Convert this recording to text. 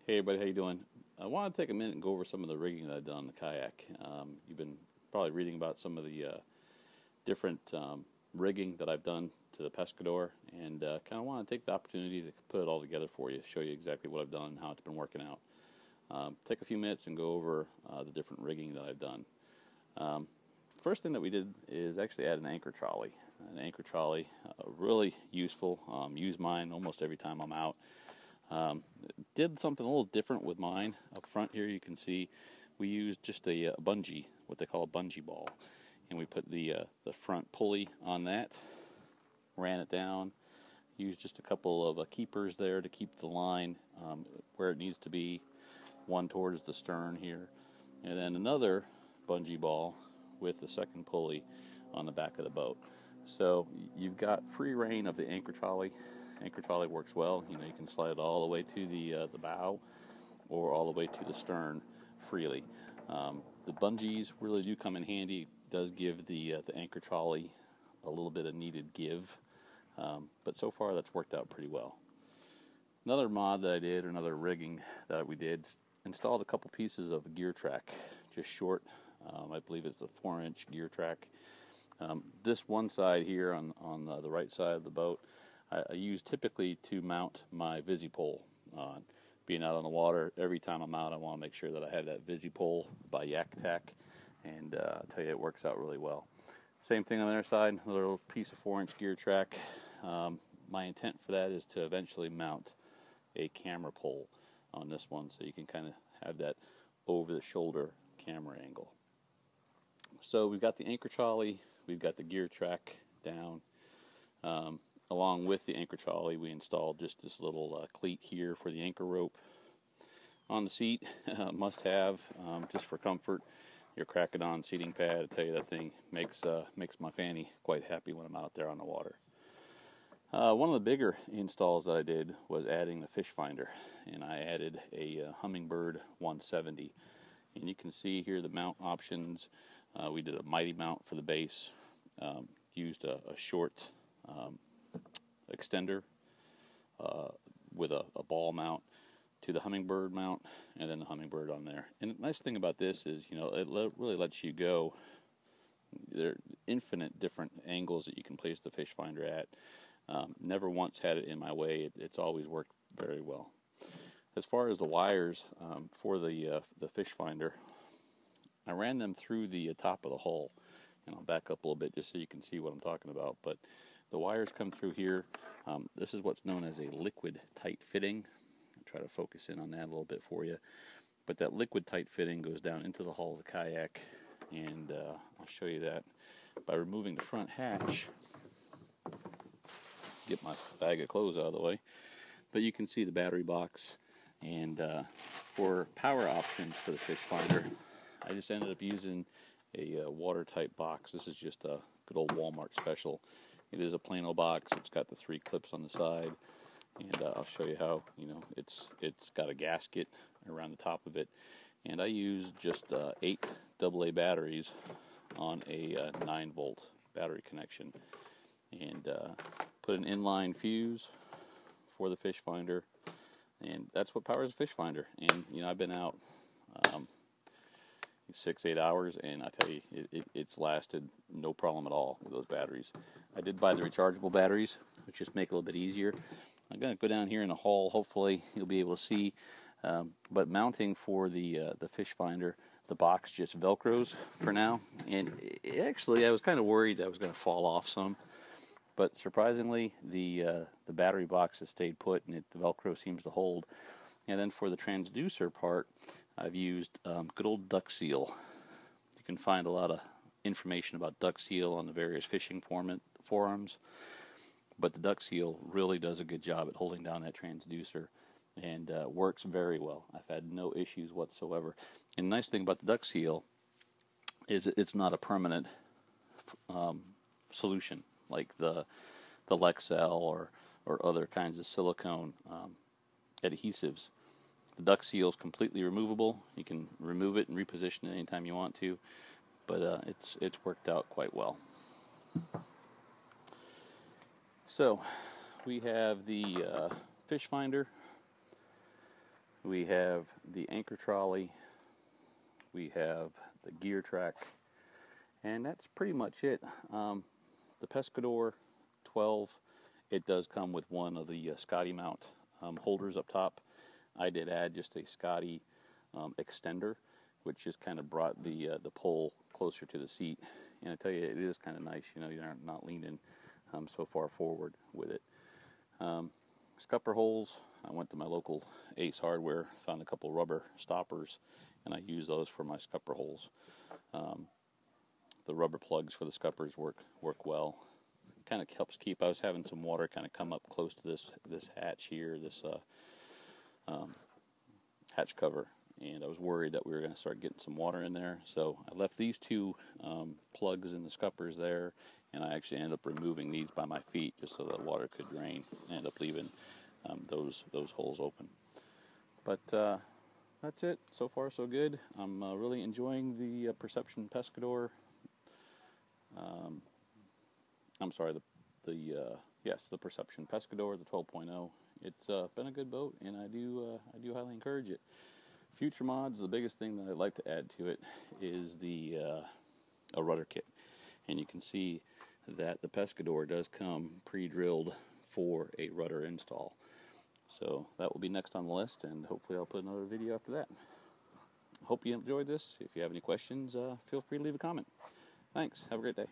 Hey everybody, how you doing? I want to take a minute and go over some of the rigging that I've done on the kayak. You've been probably reading about some of the different rigging that I've done to the Pescador, and kind of want to take the opportunity to put it all together for you, show you exactly what I've done and how it's been working out. Take a few minutes and go over the different rigging that I've done. First thing that we did is actually add an anchor trolley. An anchor trolley, really useful. Use mine almost every time I'm out. Did something a little different with mine. Up front here you can see we used just a bungee, what they call a bungee ball, and we put the front pulley on that, ran it down, used just a couple of keepers there to keep the line where it needs to be, one towards the stern here, and then another bungee ball with the second pulley on the back of the boat. So you've got free reign of the anchor trolley. Anchor trolley works well. You can slide it all the way to the bow or all the way to the stern freely. The bungees really do come in handy. It does give the anchor trolley a little bit of needed give, but so far that's worked out pretty well. Another mod that I did, or another rigging that we did, installed a couple pieces of gear track, just short. I believe it's a 4-inch gear track. This one side here on the right side of the boat, I use typically to mount my VisiPole on. Being out on the water, every time I'm out, I want to make sure that I have that VisiPole by YakTak, and I'll tell you, it works out really well. Same thing on the other side, a little piece of 4-inch gear track. My intent for that is to eventually mount a camera pole on this one, so you can kind of have that over-the-shoulder camera angle. So we've got the anchor trolley, we've got the gear track down. Along with the anchor trolley, we installed just this little cleat here for the anchor rope. On the seat, must have, just for comfort, your Krakodon seating pad. I tell you, that thing makes my fanny quite happy when I'm out there on the water. One of the bigger installs that I did was adding the fish finder, and I added a Humminbird 170. And you can see here the mount options. We did a mighty mount for the base, used a short extender with a ball mount to the Humminbird mount, and then the Humminbird on there. And the nice thing about this is, it really lets you go. There are infinite different angles that you can place the fish finder at. Never once had it in my way. It's always worked very well. As far as the wires for the fish finder, I ran them through the top of the hull. And I'll back up a little bit just so you can see what I'm talking about. But the wires come through here. This is what's known as a liquid tight fitting. I'll try to focus in on that a little bit for you. But that liquid tight fitting goes down into the hull of the kayak, and I'll show you that by removing the front hatch. Get my bag of clothes out of the way. But you can see the battery box. And for power options for the fish finder, I just ended up using a watertight box. This is just a good old Walmart special. It is a plain old box. It's got the 3 clips on the side, and I'll show you how. It's got a gasket around the top of it, and I use just 8 AA batteries on a 9-volt battery connection, and put an inline fuse for the fish finder, and that's what powers the fish finder. And I've been out 6-8 hours, and I tell you, it's lasted no problem at all with those batteries. I did buy the rechargeable batteries, which just make it a little bit easier. I'm going to go down here in the hull. Hopefully you'll be able to see. But mounting for the fish finder, the box just Velcros for now. And actually, I was kind of worried that it was going to fall off some. But surprisingly, the battery box has stayed put, and the Velcro seems to hold. And then for the transducer part, I've used good old duck seal. You can find a lot of information about duck seal on the various fishing forums, but the duck seal really does a good job at holding down that transducer, and works very well. I've had no issues whatsoever. And the nice thing about the duck seal is it's not a permanent solution like the Lexel or other kinds of silicone adhesives. The duck seal is completely removable. You can remove it and reposition it anytime you want to, but it's worked out quite well. So we have the fish finder. We have the anchor trolley, we have the gear track, and that's pretty much it. The Pescador 12, it does come with one of the Scotty mount holders up top. I did add just a Scotty extender, which just kind of brought the pole closer to the seat. And I tell you, it is kind of nice. You know, you're not leaning so far forward with it. Scupper holes, I went to my local Ace Hardware, found a couple rubber stoppers, and I use those for my scupper holes. The rubber plugs for the scuppers work well. Kind of helps keep. I was having some water kind of come up close to this hatch here, this hatch cover, and I was worried that we were going to start getting some water in there. So I left these two plugs in the scuppers there, and I actually ended up removing these by my feet just so that water could drain. I ended up leaving those holes open. But that's it. So far, so good. I'm really enjoying the Perception Pescador. I'm sorry, the Perception Pescador, the 12.0. It's been a good boat, and I do highly encourage it. Future mods, the biggest thing that I'd like to add to it is a rudder kit, and you can see that the Pescador does come pre-drilled for a rudder install. So that will be next on the list, and hopefully I'll put another video after that. Hope you enjoyed this. If you have any questions, feel free to leave a comment. Thanks. Have a great day.